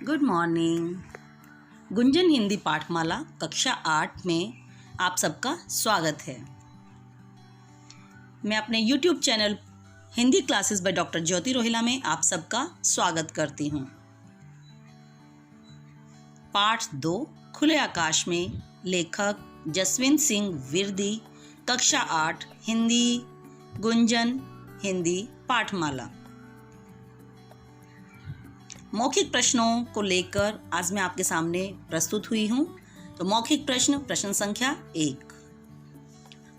Good morning. Gunjan Hindi Pathmala कक्षा 8 में आप सबका स्वागत है। मैं अपने YouTube channel Hindi classes by doctor Jyoti Rohila में आप सबका स्वागत करती हूँ। पाठ 2 खुले आकाश में, लेखक जसविंत सिंह विरदी, कक्षा 8 हिंदी, गुंजन हिंदी पाठमाला। मौखिक प्रश्नों को लेकर आज मैं आपके सामने प्रस्तुत हुई हूँ। तो मौखिक प्रश्न संख्या 1।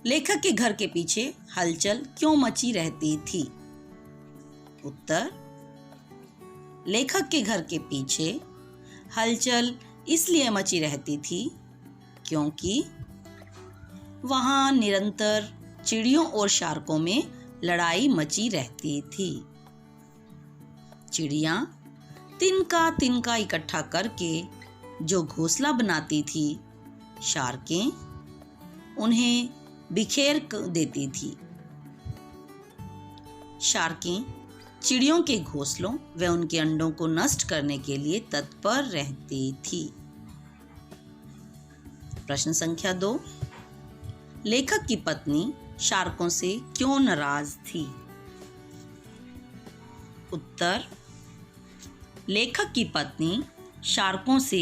लेखक के घर के पीछे हलचल क्यों मची रहती थी? उत्तर, लेखक के घर के पीछे हलचल इसलिए मची रहती थी क्योंकि वहाँ निरंतर चिड़ियों और शार्कों में लड़ाई मची रहती थी। चिड़ियाँ तिनका इकट्ठा करके जो घोंसला बनाती थी, शार्कें उन्हें बिखेर देती थी। शार्कें चिड़ियों के घोंसलों व उनके अंडों को नष्ट करने के लिए तत्पर रहती थी। प्रश्न संख्या 2। लेखक की पत्नी शार्कों से क्यों नाराज थी? उत्तर, लेखक की पत्नी शार्कों से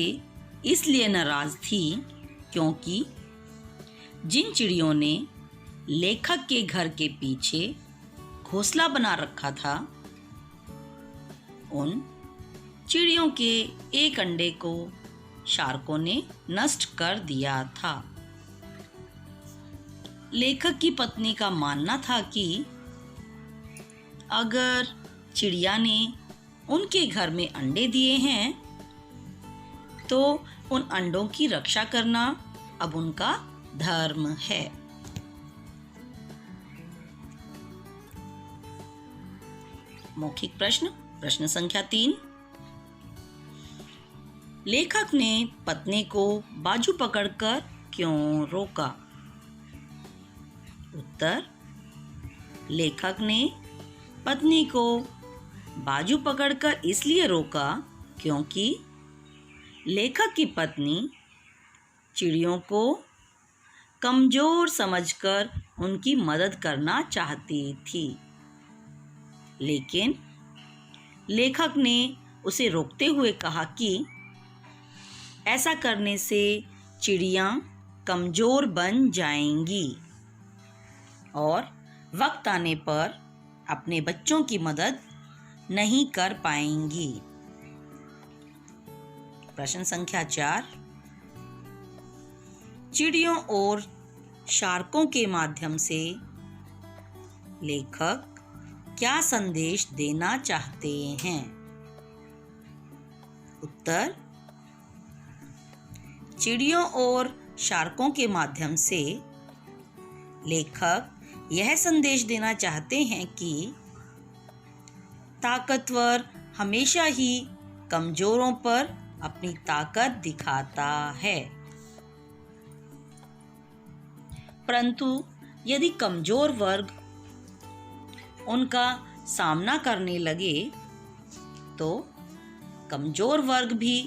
इसलिए नाराज थी क्योंकि जिन चिड़ियों ने लेखक के घर के पीछे घोंसला बना रखा था, उन चिड़ियों के एक अंडे को शार्कों ने नष्ट कर दिया था। लेखक की पत्नी का मानना था कि अगर चिड़िया ने उनके घर में अंडे दिए हैं तो उन अंडों की रक्षा करना अब उनका धर्म है। मौखिक प्रश्न संख्या 3। लेखक ने पत्नी को बाजू पकड़कर क्यों रोका? उत्तर, लेखक ने पत्नी को बाजू पकड़कर इसलिए रोका क्योंकि लेखक की पत्नी चिड़ियों को कमजोर समझकर उनकी मदद करना चाहती थी, लेकिन लेखक ने उसे रोकते हुए कहा कि ऐसा करने से चिड़ियाँ कमजोर बन जाएंगी और वक्त आने पर अपने बच्चों की मदद नहीं कर पाएंगी। प्रश्न संख्या 4। चिड़ियों और शार्कों के माध्यम से लेखक क्या संदेश देना चाहते हैं? उत्तर, चिड़ियों और शार्कों के माध्यम से लेखक यह संदेश देना चाहते हैं कि ताकतवर हमेशा ही कमजोरों पर अपनी ताकत दिखाता है, परंतु यदि कमजोर वर्ग उनका सामना करने लगे तो कमजोर वर्ग भी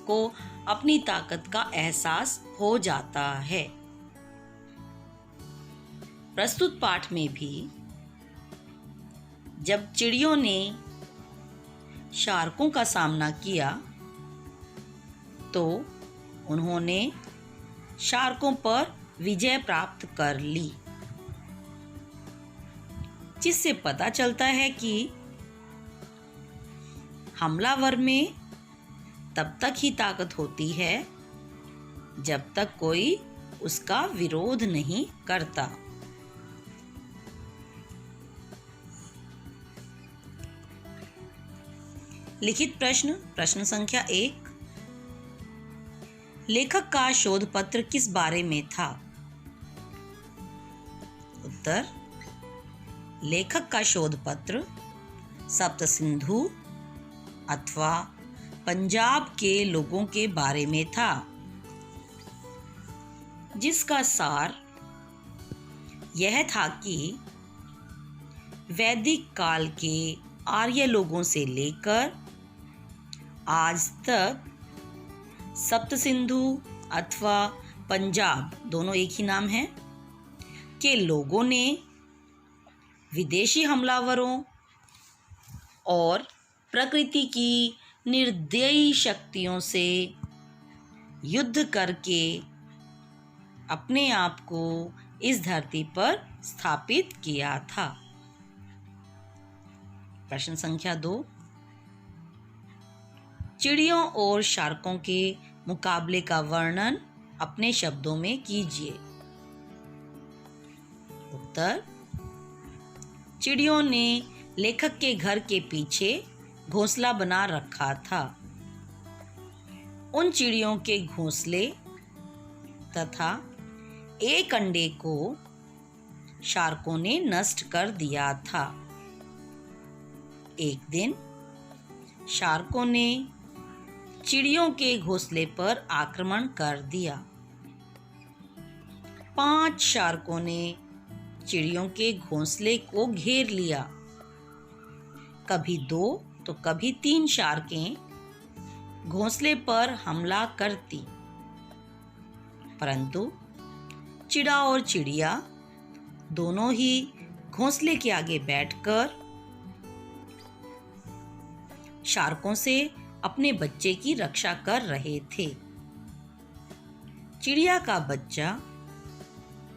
को अपनी ताकत का एहसास हो जाता है। प्रस्तुत पाठ में भी जब चिड़ियों ने शार्कों का सामना किया तो उन्होंने शार्कों पर विजय प्राप्त कर ली, जिससे पता चलता है कि हमलावर में तब तक ही ताकत होती है जब तक कोई उसका विरोध नहीं करता। लिखित प्रश्न संख्या 1। लेखक का शोध पत्र किस बारे में था? उत्तर, लेखक का शोध पत्र सप्त सिंधु अथवा पंजाब के लोगों के बारे में था, जिसका सार यह था कि वैदिक काल के आर्य लोगों से लेकर आज तक, सप्त सिंधु अथवा पंजाब, दोनों एक ही नाम है, के लोगों ने विदेशी हमलावरों और प्रकृति की निर्दयी शक्तियों से युद्ध करके अपने आप को इस धरती पर स्थापित किया था। प्रश्न संख्या 2, चिड़ियों और शार्कों के मुकाबले का वर्णन अपने शब्दों में कीजिए। उत्तर, चिड़ियों ने लेखक के घर के पीछे घोंसला बना रखा था। उन चिड़ियों के घोंसले तथा एक अंडे को शार्कों ने नष्ट कर दिया था। एक दिन शार्कों ने चिड़ियों के घोंसले पर आक्रमण कर दिया। 5 शार्कों ने चिड़ियों के घोंसले को घेर लिया। कभी 2 तो कभी 3 शार्कें घोंसले पर हमला करती, परंतु चिड़ा और चिड़िया दोनों ही घोंसले के आगे बैठकर शार्कों से अपने बच्चे की रक्षा कर रहे थे। चिड़िया का बच्चा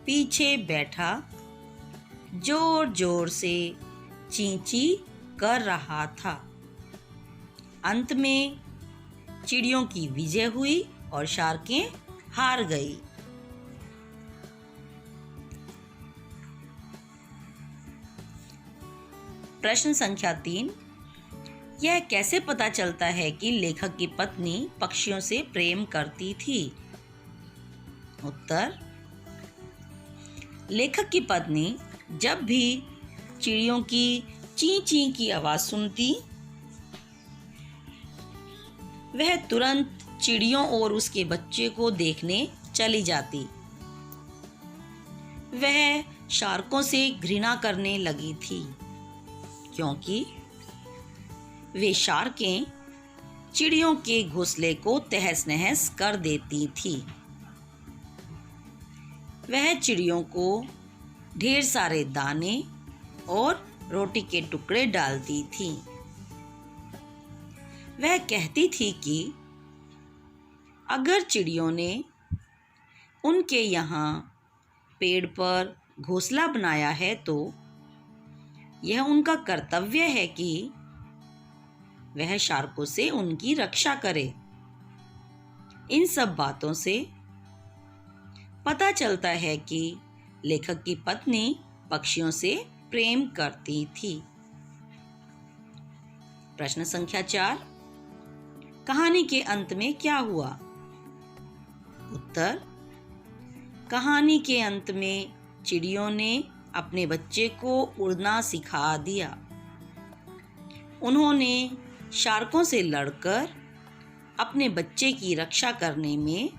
पीछे बैठा जोर जोर से चींची कर रहा था। अंत में चिड़ियों की विजय हुई और शार्कें हार गई। प्रश्न संख्या 3, यह कैसे पता चलता है कि लेखक की पत्नी पक्षियों से प्रेम करती थी? उत्तर, लेखक की पत्नी जब भी चिड़ियों की ची ची की आवाज सुनती, वह तुरंत चिड़ियों और उसके बच्चे को देखने चली जाती। वह शार्कों से घृणा करने लगी थी, क्योंकि वे शार्कें चिड़ियों के घोंसले को तहस नहस कर देती थी। वह चिड़ियों को ढेर सारे दाने और रोटी के टुकड़े डालती थी। वह कहती थी कि अगर चिड़ियों ने उनके यहाँ पेड़ पर घोंसला बनाया है तो यह उनका कर्तव्य है कि वह शार्कों से उनकी रक्षा करे। इन सब बातों से पता चलता है कि लेखक की पत्नी पक्षियों से प्रेम करती थी। प्रश्न संख्या 4, कहानी के अंत में क्या हुआ? उत्तर, कहानी के अंत में चिड़ियों ने अपने बच्चे को उड़ना सिखा दिया। उन्होंने शार्कों से लड़कर अपने बच्चे की रक्षा करने में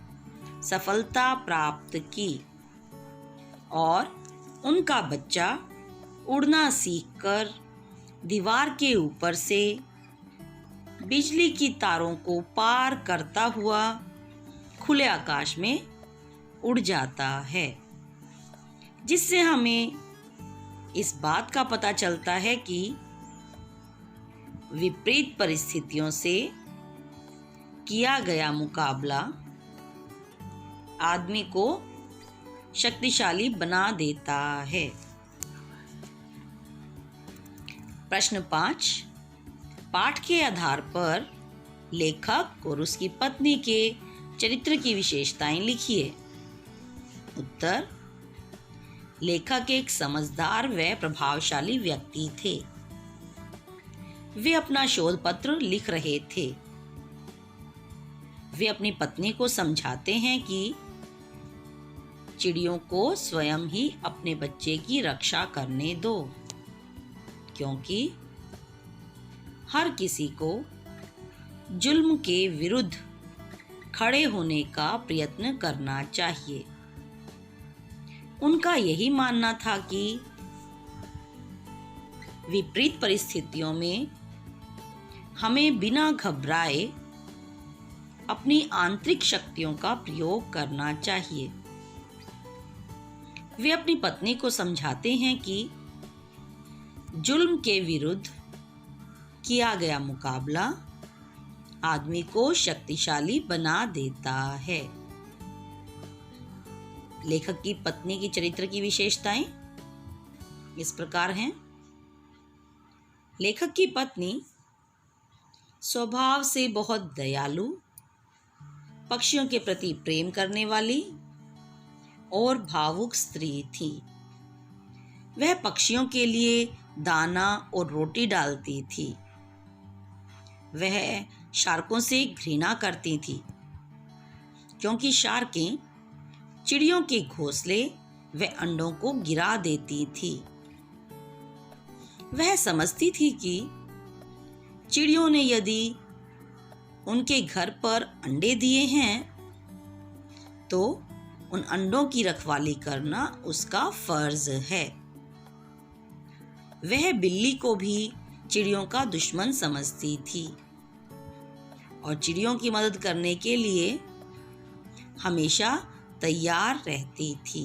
सफलता प्राप्त की और उनका बच्चा उड़ना सीखकर दीवार के ऊपर से बिजली की तारों को पार करता हुआ खुले आकाश में उड़ जाता है, जिससे हमें इस बात का पता चलता है कि विपरीत परिस्थितियों से किया गया मुकाबला आदमी को शक्तिशाली बना देता है। प्रश्न 5, पाठ के आधार पर लेखक और उसकी पत्नी के चरित्र की विशेषताएं लिखिए। उत्तर, लेखक एक समझदार व प्रभावशाली व्यक्ति थे। वे अपना शोध पत्र लिख रहे थे। वे अपनी पत्नी को समझाते हैं कि चिड़ियों को स्वयं ही अपने बच्चे की रक्षा करने दो, क्योंकि हर किसी को जुल्म के विरुद्ध खड़े होने का प्रयत्न करना चाहिए। उनका यही मानना था कि विपरीत परिस्थितियों में हमें बिना घबराए अपनी आंतरिक शक्तियों का प्रयोग करना चाहिए। वे अपनी पत्नी को समझाते हैं कि जुल्म के विरुद्ध किया गया मुकाबला आदमी को शक्तिशाली बना देता है। लेखक की पत्नी की चरित्र की विशेषताएं इस प्रकार हैं। लेखक की पत्नी स्वभाव से बहुत दयालु, पक्षियों के प्रति प्रेम करने वाली और भावुक स्त्री थी। वह पक्षियों के लिए दाना और रोटी डालती थी। वह शार्कों से घृणा करती थी, क्योंकि शार्कें चिड़ियों के घोंसले व अंडों को गिरा देती थी। वह समझती थी कि चिड़ियों ने यदि उनके घर पर अंडे दिए हैं तो उन अंडों की रखवाली करना उसका फर्ज है। वह बिल्ली को भी चिड़ियों का दुश्मन समझती थी और चिड़ियों की मदद करने के लिए हमेशा तैयार रहती थी।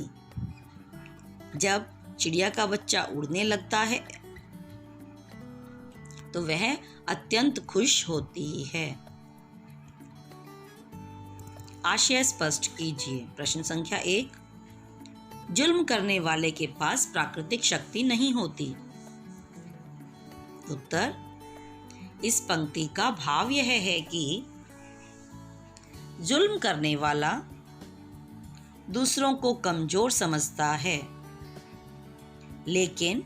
जब चिड़िया का बच्चा उड़ने लगता है तो वह अत्यंत खुश होती है। आशय स्पष्ट कीजिए। प्रश्न संख्या 1, जुल्म करने वाले के पास प्राकृतिक शक्ति नहीं होती। उत्तर, इस पंक्ति का भाव यह है कि जुल्म करने वाला दूसरों को कमजोर समझता है, लेकिन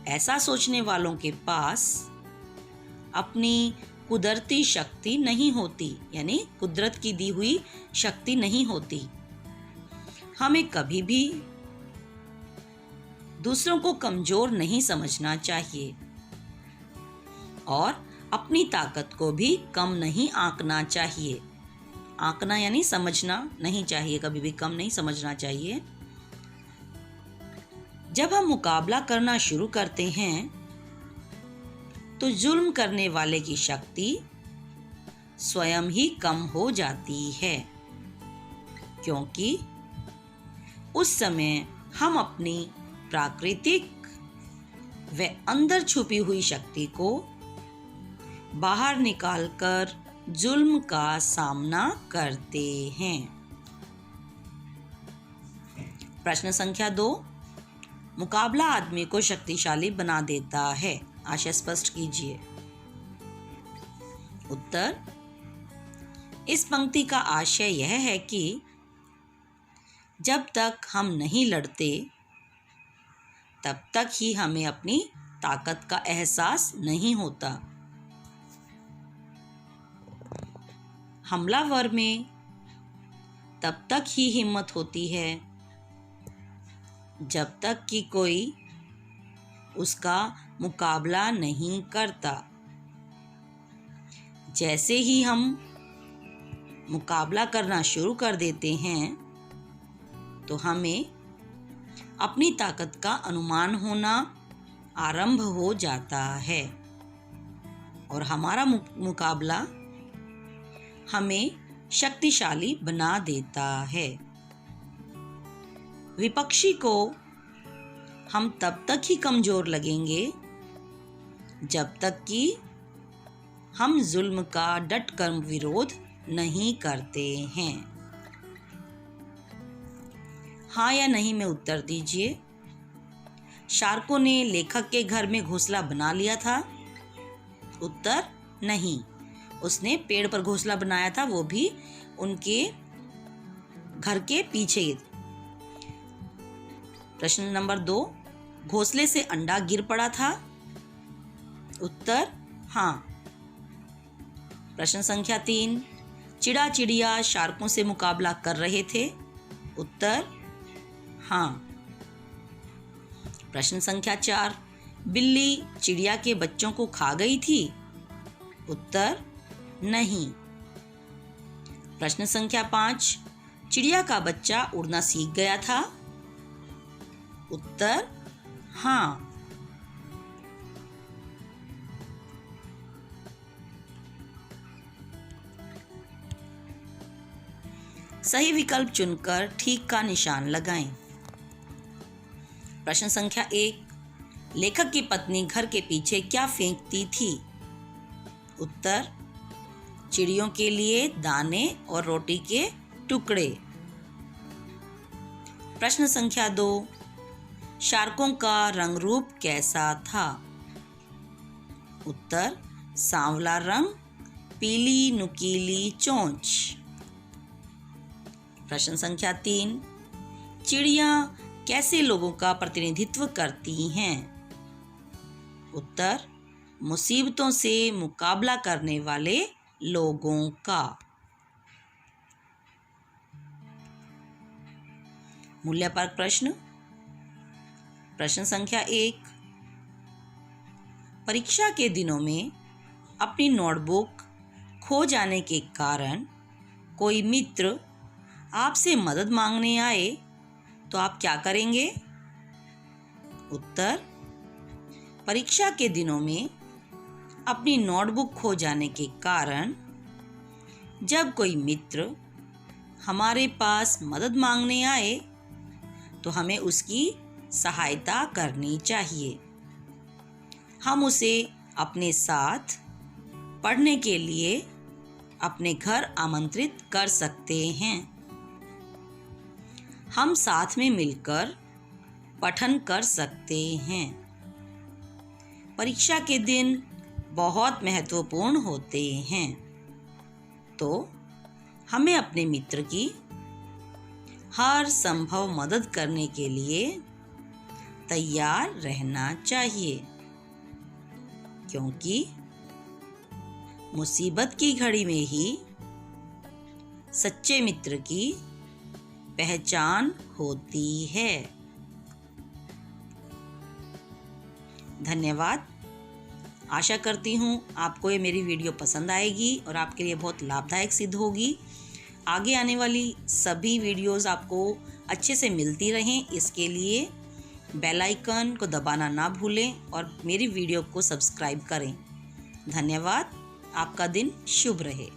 ऐसा सोचने वालों के पास अपनी कुदरती शक्ति नहीं होती, यानी कुदरत की दी हुई शक्ति नहीं होती। हमें कभी भी दूसरों को कमजोर नहीं समझना चाहिए और अपनी ताकत को भी कम नहीं आंकना चाहिए। आंकना यानी समझना नहीं चाहिए, कभी भी कम नहीं समझना चाहिए। जब हम मुकाबला करना शुरू करते हैं तो जुल्म करने वाले की शक्ति स्वयं ही कम हो जाती है, क्योंकि उस समय हम अपनी प्राकृतिक व अंदर छुपी हुई शक्ति को बाहर निकालकर जुल्म का सामना करते हैं। प्रश्न संख्या 2, मुकाबला आदमी को शक्तिशाली बना देता है। आशय स्पष्ट कीजिए। उत्तर, इस पंक्ति का आशय यह है कि जब तक हम नहीं लड़ते तब तक ही हमें अपनी ताकत का एहसास नहीं होता। हमलावर में तब तक ही हिम्मत होती है जब तक कि कोई उसका मुकाबला नहीं करता। जैसे ही हम मुकाबला करना शुरू कर देते हैं तो हमें अपनी ताकत का अनुमान होना आरंभ हो जाता है और हमारा मुकाबला हमें शक्तिशाली बना देता है। विपक्षी को हम तब तक ही कमजोर लगेंगे जब तक कि हम जुल्म का डटकर विरोध नहीं करते हैं। हाँ या नहीं में उत्तर दीजिए। शार्कों ने लेखक के घर में घोंसला बना लिया था। उत्तर, नहीं, उसने पेड़ पर घोंसला बनाया था, वो भी उनके घर के पीछे। प्रश्न नंबर 2, घोंसले से अंडा गिर पड़ा था। उत्तर, हाँ। प्रश्न संख्या 3, चिड़ा चिड़िया शार्कों से मुकाबला कर रहे थे। उत्तर, हाँ। प्रश्न संख्या 4, बिल्ली चिड़िया के बच्चों को खा गई थी। उत्तर, नहीं। प्रश्न संख्या 5, चिड़िया का बच्चा उड़ना सीख गया था। उत्तर, हाँ। सही विकल्प चुनकर ठीक का निशान लगाएं। प्रश्न संख्या 1, लेखक की पत्नी घर के पीछे क्या फेंकती थी? उत्तर, चिड़ियों के लिए दाने और रोटी के टुकड़े। प्रश्न संख्या 2, शार्कों का रंग रूप कैसा था? उत्तर, सांवला रंग, पीली नुकीली चोंच। प्रश्न संख्या 3, चिड़िया कैसे लोगों का प्रतिनिधित्व करती हैं? उत्तर, मुसीबतों से मुकाबला करने वाले लोगों का। मूल्यपरक प्रश्न। प्रश्न संख्या 1, परीक्षा के दिनों में अपनी नोटबुक खो जाने के कारण कोई मित्र आपसे मदद मांगने आए तो आप क्या करेंगे? उत्तर, परीक्षा के दिनों में अपनी नोटबुक खो जाने के कारण जब कोई मित्र हमारे पास मदद मांगने आए तो हमें उसकी सहायता करनी चाहिए। हम उसे अपने साथ पढ़ने के लिए अपने घर आमंत्रित कर सकते हैं। हम साथ में मिलकर पठन कर सकते हैं। परीक्षा के दिन बहुत महत्वपूर्ण होते हैं, तो हमें अपने मित्र की हर संभव मदद करने के लिए तैयार रहना चाहिए, क्योंकि मुसीबत की घड़ी में ही सच्चे मित्र की पहचान होती है। धन्यवाद। आशा करती हूँ आपको ये मेरी वीडियो पसंद आएगी और आपके लिए बहुत लाभदायक सिद्ध होगी। आगे आने वाली सभी वीडियोस आपको अच्छे से मिलती रहें, इसके लिए बेल आइकन को दबाना ना भूलें और मेरी वीडियो को सब्सक्राइब करें। धन्यवाद। आपका दिन शुभ रहे।